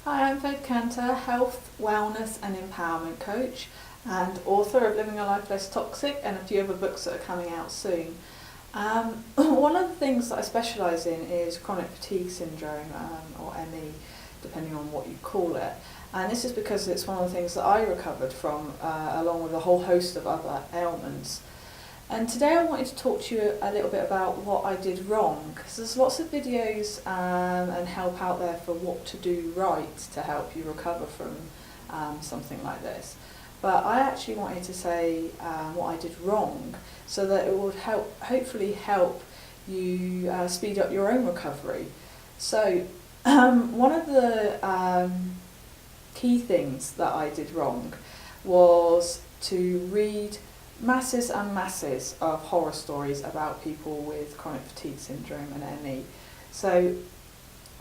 Hi, I'm Faith Cantor, health, wellness and empowerment coach and author of Living a Life Less Toxic and a few other books that are coming out soon. One of the things that I specialise in is chronic fatigue syndrome, or ME, depending on what you call it. And this is because it's one of the things that I recovered from, along with a whole host of other ailments. And today I wanted to talk to you a little bit about what I did wrong, because there's lots of videos and help out there for what to do right to help you recover from something like this. But I actually wanted to say what I did wrong so that it would hopefully help you speed up your own recovery. So one of the key things that I did wrong was to read masses and masses of horror stories about people with chronic fatigue syndrome and ME. So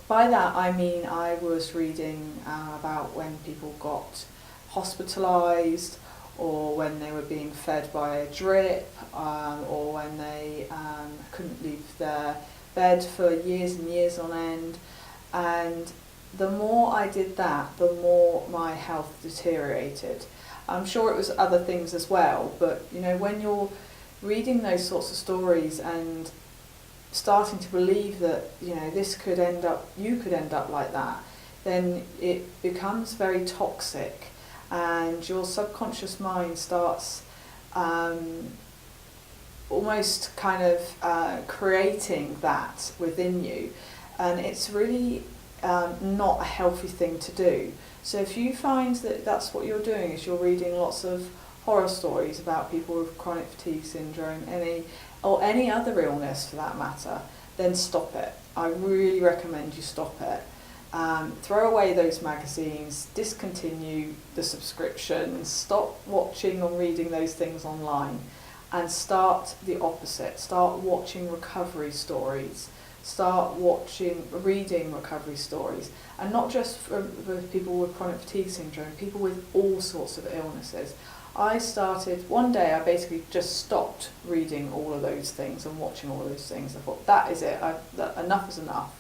by that I mean I was reading about when people got hospitalised, or when they were being fed by a drip, or when they couldn't leave their bed for years and years on end. And the more I did that, the more my health deteriorated. I'm sure it was other things as well, but you know, when you're reading those sorts of stories and starting to believe that, you know, you could end up like that, then it becomes very toxic, and your subconscious mind starts almost kind of creating that within you, and it's really not a healthy thing to do. So if you find that that's what you're doing, is you're reading lots of horror stories about people with chronic fatigue syndrome, or any other illness for that matter, then stop it. I really recommend you stop it. Throw away those magazines, discontinue the subscriptions, stop watching or reading those things online, and start the opposite. Start watching recovery stories. Start reading recovery stories, and not just for people with chronic fatigue syndrome, people with all sorts of illnesses. One day I basically just stopped reading all of those things and watching all of those things. I thought, that is it, enough is enough.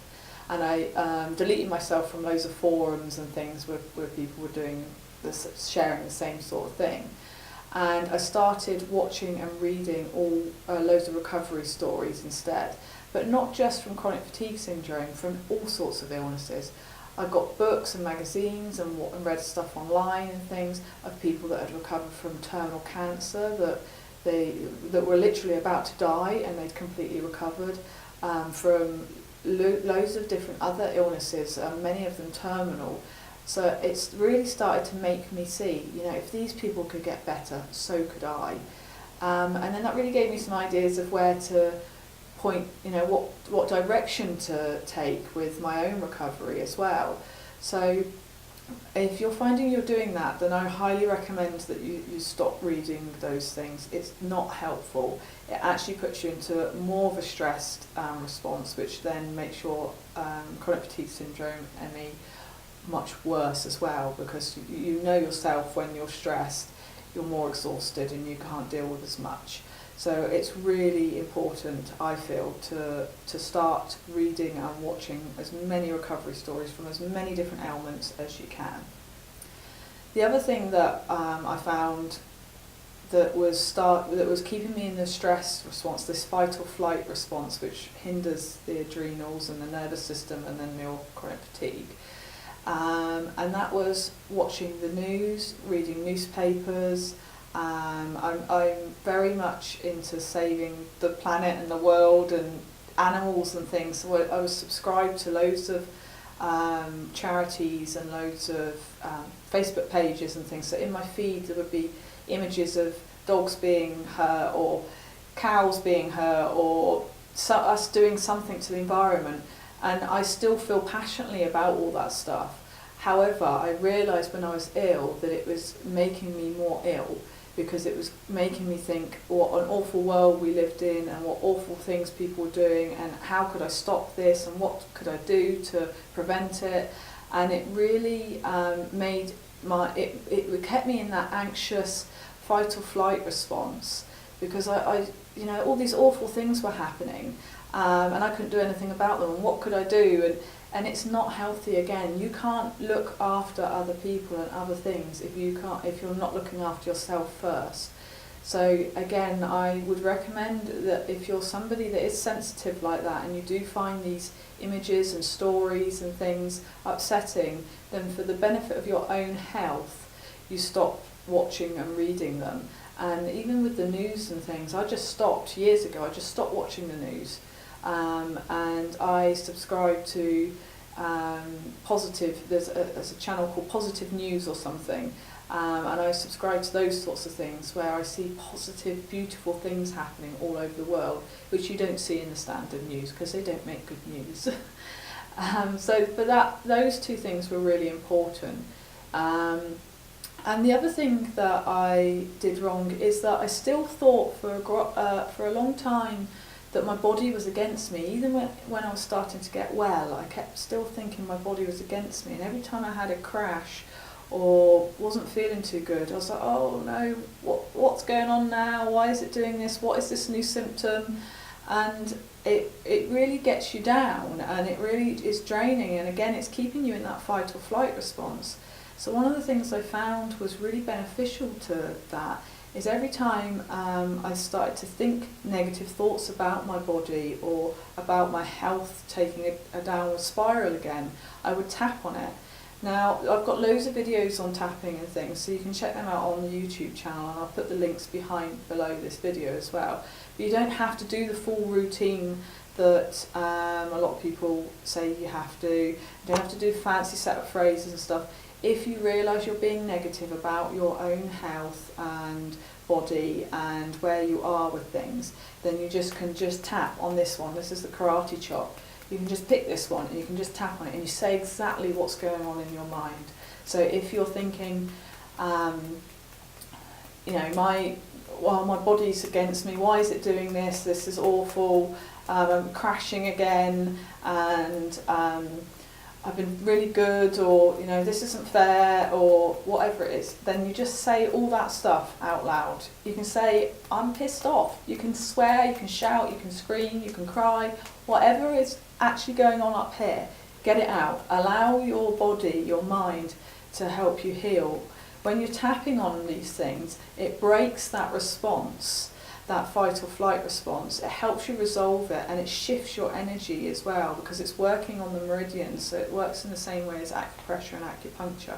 And I deleted myself from loads of forums and things where people were doing this, sharing the same sort of thing. And I started watching and reading loads of recovery stories instead. But not just from chronic fatigue syndrome, from all sorts of illnesses. I got books and magazines and read stuff online and things of people that had recovered from terminal cancer, that were literally about to die and they'd completely recovered, from loads of different other illnesses, many of them terminal. So it's really started to make me see, you know, if these people could get better, so could I. And then that really gave me some ideas of where to point, you know, what direction to take with my own recovery as well. So if you're finding you're doing that, then I highly recommend that you stop reading those things. It's not helpful. It actually puts you into more of a stressed response, which then makes your chronic fatigue syndrome, ME, much worse as well, because you know yourself, when you're stressed, you're more exhausted and you can't deal with as much. So it's really important, I feel, to start reading and watching as many recovery stories from as many different ailments as you can. The other thing that I found that was keeping me in the stress response, this fight or flight response, which hinders the adrenals and the nervous system and then your chronic fatigue. And that was watching the news, reading newspapers. I'm very much into saving the planet and the world and animals and things, so I was subscribed to loads of charities and loads of Facebook pages and things. So in my feed there would be images of dogs being hurt or cows being hurt, or us doing something to the environment, and I still feel passionately about all that stuff. However, I realised when I was ill that it was making me more ill, because it was making me think what an awful world we lived in and what awful things people were doing, and how could I stop this and what could I do to prevent it. And it really it kept me in that anxious fight or flight response, because I you know, all these awful things were happening, and I couldn't do anything about them, and what could I do? and it's not healthy. Again, you can't look after other people and other things if you're not looking after yourself first. So again, I would recommend that if you're somebody that is sensitive like that and you do find these images and stories and things upsetting, then for the benefit of your own health, you stop watching and reading them. And even with the news and things, I just stopped years ago. I just stopped watching the news, and I subscribe to positive. There's a channel called Positive News or something. And I subscribe to those sorts of things where I see positive, beautiful things happening all over the world, which you don't see in the standard news because they don't make good news. But those two things were really important. And the other thing that I did wrong is that I still thought for a long time that my body was against me. Even when I was starting to get well, I kept still thinking my body was against me. And every time I had a crash or wasn't feeling too good, I was like, oh no, what's going on now? Why is it doing this? What is this new symptom? And it really gets you down, and it really is draining, and again it's keeping you in that fight or flight response. So one of the things I found was really beneficial to that is every time I started to think negative thoughts about my body or about my health taking a downward spiral again, I would tap on it. Now, I've got loads of videos on tapping and things, so you can check them out on the YouTube channel, and I'll put the links below this video as well. But you don't have to do the full routine that a lot of people say you have to. You don't have to do fancy set of phrases and stuff. If you realise you're being negative about your own health and body and where you are with things, then you can just tap on this one. This is the karate chop. You can just pick this one and you can just tap on it and you say exactly what's going on in your mind. So if you're thinking, my body's against me, why is it doing this? This is awful, I'm crashing again, and I've been really good, or this isn't fair, or whatever it is, then you just say all that stuff out loud. You can say, I'm pissed off. You can swear, you can shout, you can scream, you can cry, whatever is actually going on up here, get it out. Allow your body, your mind to help you heal. When you're tapping on these things, it breaks that response, that fight or flight response. It helps you resolve it, and it shifts your energy as well because it's working on the meridians, so it works in the same way as acupressure and acupuncture.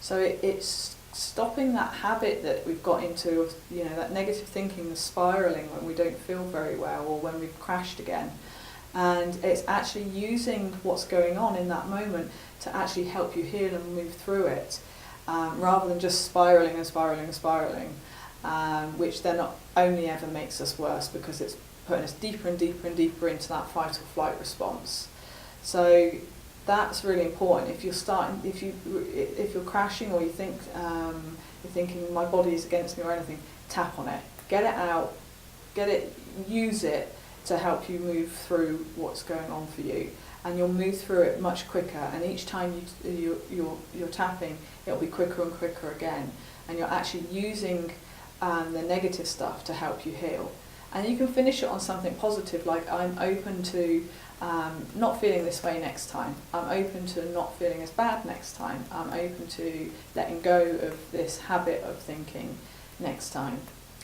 So it's stopping that habit that we've got into of, that negative thinking, the spiralling when we don't feel very well or when we've crashed again. And it's actually using what's going on in that moment to actually help you heal and move through it, rather than just spiralling and spiralling and spiralling, which then not only ever makes us worse because it's putting us deeper and deeper and deeper into that fight or flight response. So that's really important. If you're crashing, or you think you're thinking my body is against me or anything, tap on it, get it out, use it to help you move through what's going on for you, and you'll move through it much quicker. And each time you're tapping, it'll be quicker and quicker again, and you're actually using the negative stuff to help you heal. And you can finish it on something positive, like I'm open to not feeling this way next time. I'm open to not feeling as bad next time. I'm open to letting go of this habit of thinking next time,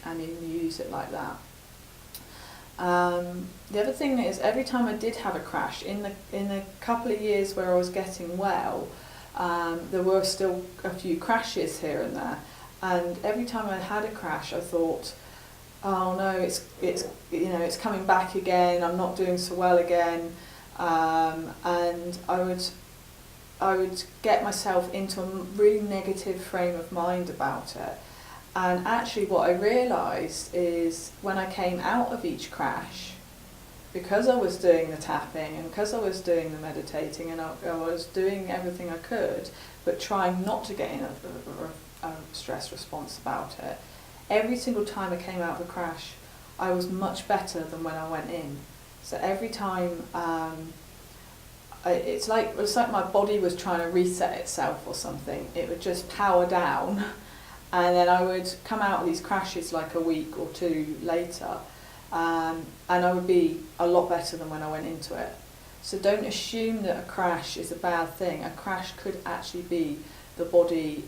and you use it like that. The other thing is, every time I did have a crash, in the couple of years where I was getting well, there were still a few crashes here and there, and every time I had a crash I thought, oh no, it's coming back again, I'm not doing so well again, and I would get myself into a really negative frame of mind about it. And actually what I realised is, when I came out of each crash, because I was doing the tapping and because I was doing the meditating and I was doing everything I could, but trying not to get in a stress response about it, every single time I came out of a crash, I was much better than when I went in. So every time, it's like my body was trying to reset itself or something. It would just power down. And then I would come out of these crashes like a week or two later, and I would be a lot better than when I went into it. So don't assume that a crash is a bad thing. A crash could actually be the body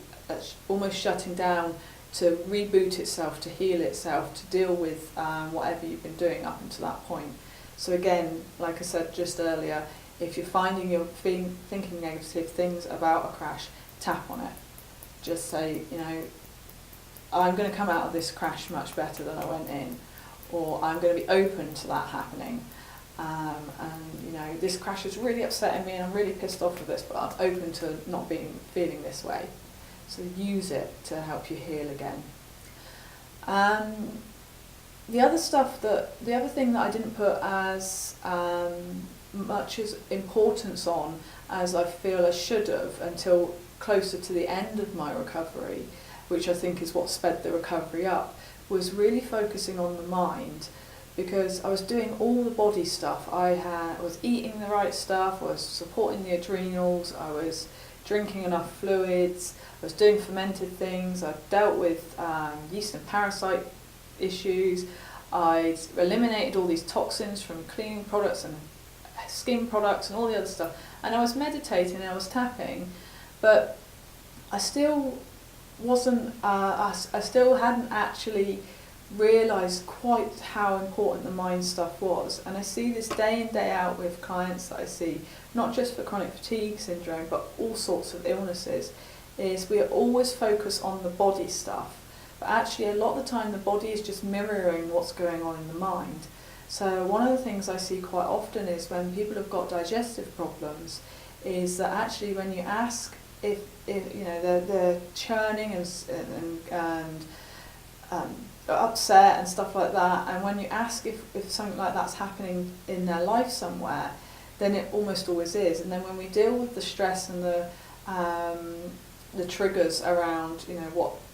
almost shutting down to reboot itself, to heal itself, to deal with whatever you've been doing up until that point. So again, like I said just earlier, if you're finding you're thinking negative things about a crash, tap on it. Just say, I'm going to come out of this crash much better than I went in, or I'm going to be open to that happening. And this crash is really upsetting me and I'm really pissed off with this, but I'm open to not feeling this way. So use it to help you heal again. The other thing that I didn't put as much as importance on as I feel I should have until closer to the end of my recovery, which I think is what sped the recovery up, was really focusing on the mind. Because I was doing all the body stuff. I was eating the right stuff, I was supporting the adrenals, I was drinking enough fluids, I was doing fermented things, I dealt with yeast and parasite issues, I'd eliminated all these toxins from cleaning products and skin products and all the other stuff. And I was meditating and I was tapping, but I still wasn't, I still hadn't actually realised quite how important the mind stuff was. And I see this day in, day out with clients that I see, not just for chronic fatigue syndrome, but all sorts of illnesses, is we are always focused on the body stuff. But actually a lot of the time the body is just mirroring what's going on in the mind. So one of the things I see quite often is when people have got digestive problems, is that actually when you ask if they're churning and upset and stuff like that, and when you ask if something like that's happening in their life somewhere, then it almost always is. And then when we deal with the stress and the triggers around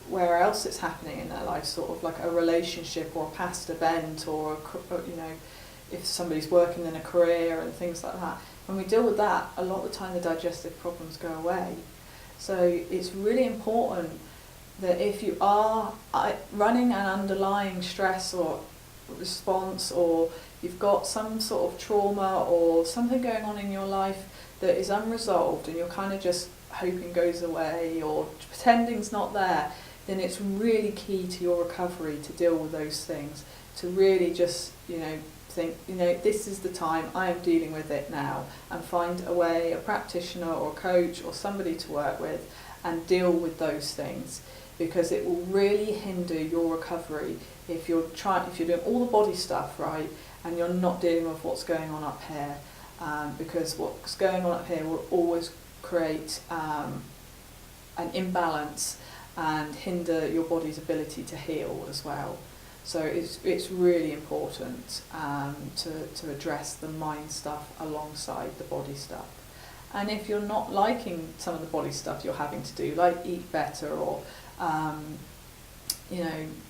where else it's happening in their life, sort of like a relationship or a past event, or if somebody's working in a career and things like that, when we deal with that, a lot of the time the digestive problems go away. So it's really important that if you are running an underlying stress or response, or you've got some sort of trauma or something going on in your life that is unresolved and you're kind of just hoping goes away or pretending's not there, then it's really key to your recovery to deal with those things, to really just think this is the time I am dealing with it now, and find a way, a practitioner or a coach or somebody to work with and deal with those things. Because it will really hinder your recovery if you're doing all the body stuff right and you're not dealing with what's going on up here, because what's going on up here will always create an imbalance and hinder your body's ability to heal as well. So it's really important to address the mind stuff alongside the body stuff. And if you're not liking some of the body stuff you're having to do, like eat better or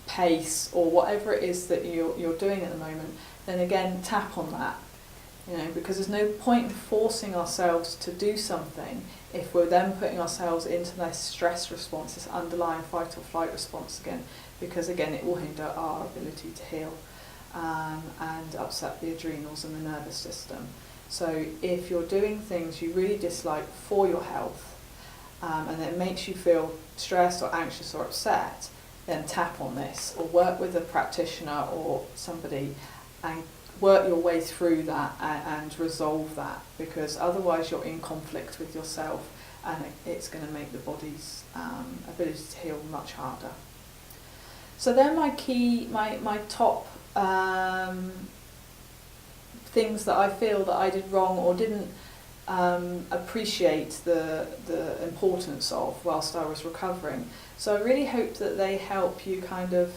pace or whatever it is that you're doing at the moment, then again tap on that. Because there's no point in forcing ourselves to do something if we're then putting ourselves into this stress response, this underlying fight or flight response again, because again it will hinder our ability to heal and upset the adrenals and the nervous system. So if you're doing things you really dislike for your health, and it makes you feel stressed or anxious or upset, then tap on this, or work with a practitioner or somebody and work your way through that and resolve that, because otherwise you're in conflict with yourself and it's going to make the body's ability to heal much harder. So they're my top things that I feel that I did wrong or didn't appreciate the importance of whilst I was recovering. So I really hope that they help you kind of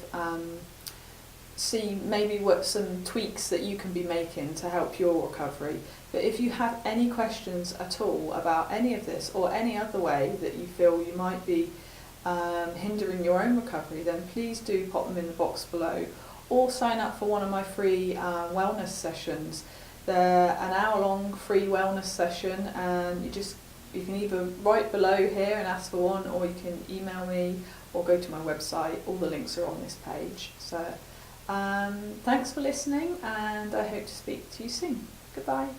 see maybe what some tweaks that you can be making to help your recovery. But if you have any questions at all about any of this or any other way that you feel you might be hindering your own recovery, then please do pop them in the box below, or sign up for one of my free wellness sessions. They're an hour-long free wellness session, and you can either write below here and ask for one, or you can email me or go to my website. All the links are on this page. So thanks for listening, and I hope to speak to you soon. Goodbye.